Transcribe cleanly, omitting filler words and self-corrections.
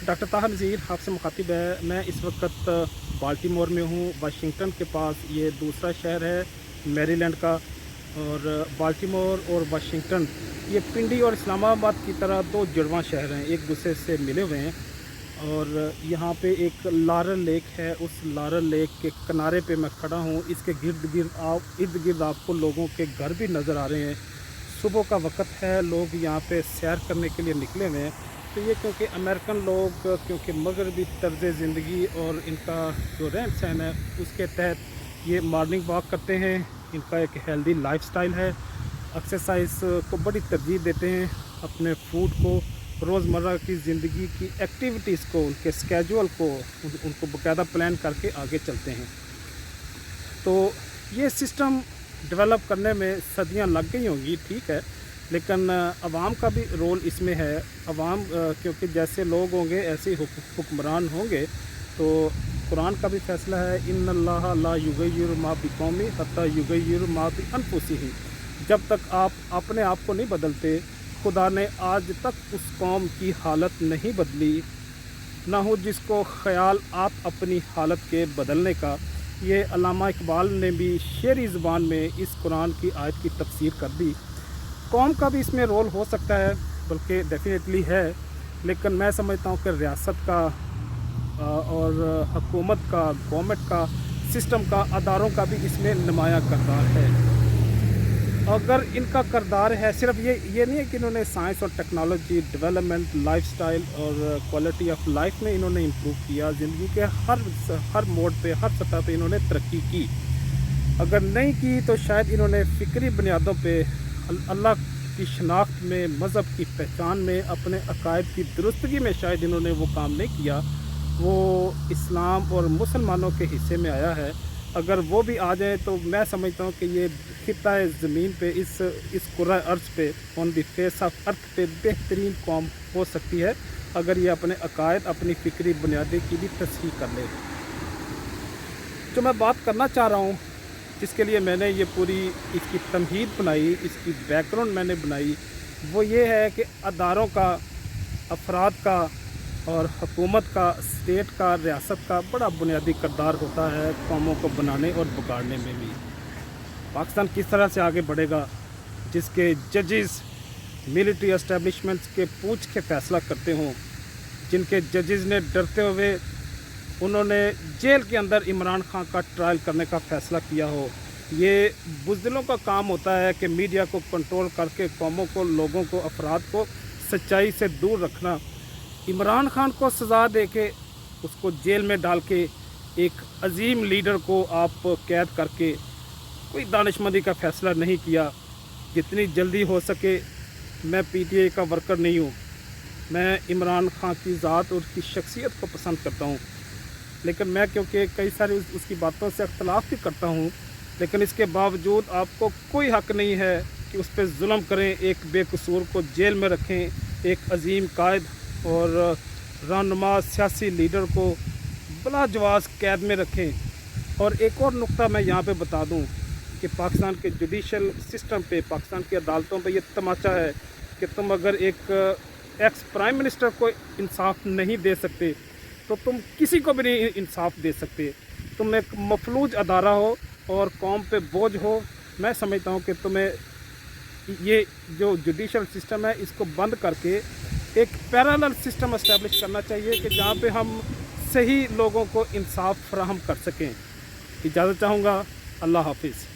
Doctor ताहा नज़ीर आपसे मुखातिब है। मैं इस वक्त बाल्टीमोर में हूँ, वाशिंगटन के पास। ये दूसरा शहर है मैरीलैंड का। और बाल्टीमोर और वाशिंगटन ये पिंडी और इस्लामाबाद की तरह दो जुड़वां शहर हैं, एक दूसरे से मिले हुए हैं। और यहाँ पे एक लारल लेक है, उस लारल लेक के किनारे पे मैं खड़ा हूँ। इसके इर्द गिर्द आपको लोगों के घर भी नज़र आ रहे हैं। सुबह का वक्त है, लोग यहाँ पे सैर करने के लिए निकले हुए हैं। तो ये क्योंकि अमेरिकन लोग क्योंकि मगरबी तर्ज़ ज़िंदगी और इनका जो रहन सहन है उसके तहत ये मॉर्निंग वॉक करते हैं। इनका एक हेल्दी लाइफस्टाइल है, एक्सरसाइज को बड़ी तरजीह देते हैं। अपने फूड को, रोज़मर्रा की ज़िंदगी की एक्टिविटीज़ को, उनके स्केजुअल को उनको बाकायदा प्लान करके आगे चलते हैं। तो ये सिस्टम डेवलप करने में सदियां लग गई होंगी, ठीक है, लेकिन अवाम का भी रोल इसमें है। अवाम क्योंकि जैसे लोग होंगे ऐसे ही हुक्मरान होंगे। तो कुरान का भी फैसला है, इन्नल्लाह ला युगय्यिरु मा बिकौमिन हत्ता युगय्यिरु मा बिअनफुसिहिम। जब तक आप अपने आप को नहीं बदलते, खुदा ने आज तक उस कौम की हालत नहीं बदली, ना हो जिसको ख़याल आप अपनी हालत के बदलने का। ये अल्लामा इकबाल ने भी शेरी ज़ुबान में इस कुरान की आयत की तफसीर कर दी। कौम का भी इसमें रोल हो सकता है, बल्कि डेफिनेटली है, लेकिन मैं समझता हूँ कि रियासत का और हुकूमत का, गवर्नमेंट का, सिस्टम का, अदारों का भी इसमें नुमायाँ किरदार है। अगर इनका किरदार है, सिर्फ ये नहीं है कि इन्होंने साइंस और टेक्नोलॉजी, डेवलपमेंट, लाइफस्टाइल और क्वालिटी ऑफ लाइफ में इन्होंने इम्प्रूव किया। ज़िंदगी के हर मोड़ पे, हर सतह पे इन्होंने तरक्की की। अगर नहीं की तो शायद इन्होंने फ़िक्री बुनियादों पे, अल्लाह की शनाख्त में, मज़हब की पहचान में, अपने अकायद की दुरुस्तगी में शायद इन्होंने वो काम नहीं किया। वो इस्लाम और मुसलमानों के हिस्से में आया है। अगर वो भी आ जाए तो मैं समझता हूँ कि ये खिता ज़मीन पे, इस कुर्रा अर्ज़ पे, on the face of earth पे बेहतरीन कौम हो सकती है, अगर ये अपने अकायद, अपनी फ़िक्री बुनियादी की भी तस्हीह कर ले। जो मैं बात करना चाह रहा हूँ, जिसके लिए मैंने ये पूरी इसकी तमहीद बनाई, इसकी बैकग्राउंड मैंने बनाई, वो ये है कि अदारों का, अफराद का और हुकूमत का, स्टेट का, रियासत का बड़ा बुनियादी किरदार होता है कौमों को बनाने और बिगाड़ने में भी। पाकिस्तान किस तरह से आगे बढ़ेगा, जिसके जजेस मिलिट्री एस्टेब्लिशमेंट्स के पूछ के फ़ैसला करते हों, जिनके जजेस ने डरते हुए उन्होंने जेल के अंदर इमरान खान का ट्रायल करने का फ़ैसला किया हो। ये बुज़दिलों का काम होता है कि मीडिया को कंट्रोल करके कौमों को, लोगों को, अफराद को सच्चाई से दूर रखना। इमरान खान को सज़ा दे के, उसको जेल में डाल के, एक अजीम लीडर को आप कैद करके कोई दानिशमंदी का फ़ैसला नहीं किया। जितनी जल्दी हो सके, मैं पीटीआई का वर्कर नहीं हूँ, मैं इमरान खान की ज़ात और उसकी शख्सियत को पसंद करता हूँ, लेकिन मैं क्योंकि कई सारी उसकी बातों से अख्तलाफ भी करता हूँ, लेकिन इसके बावजूद आपको कोई हक़ नहीं है कि उस पर जुल्म करें, एक बेकसूर को जेल में रखें, एक अजीम कायद और रहनुमा सियासी लीडर को बलाजवाज़ कैद में रखें। और एक और नुक्ता मैं यहाँ पे बता दूँ कि पाकिस्तान के जुडिशल सिस्टम पे, पाकिस्तान की अदालतों पे ये तमाचा है कि तुम अगर एक एक्स प्राइम मिनिस्टर को इंसाफ नहीं दे सकते तो तुम किसी को भी नहीं इंसाफ दे सकते। तुम एक मफलूज अदारा हो और कौम पे बोझ हो। मैं समझता हूँ कि तुम्हें ये जो जुडिशल सिस्टम है इसको बंद करके एक पैरेलल सिस्टम इस्टेब्लिश करना चाहिए कि जहाँ पे हम सही लोगों को इंसाफ फराहम कर सकें। इजाज़त चाहूँगा। अल्लाह हाफिज़।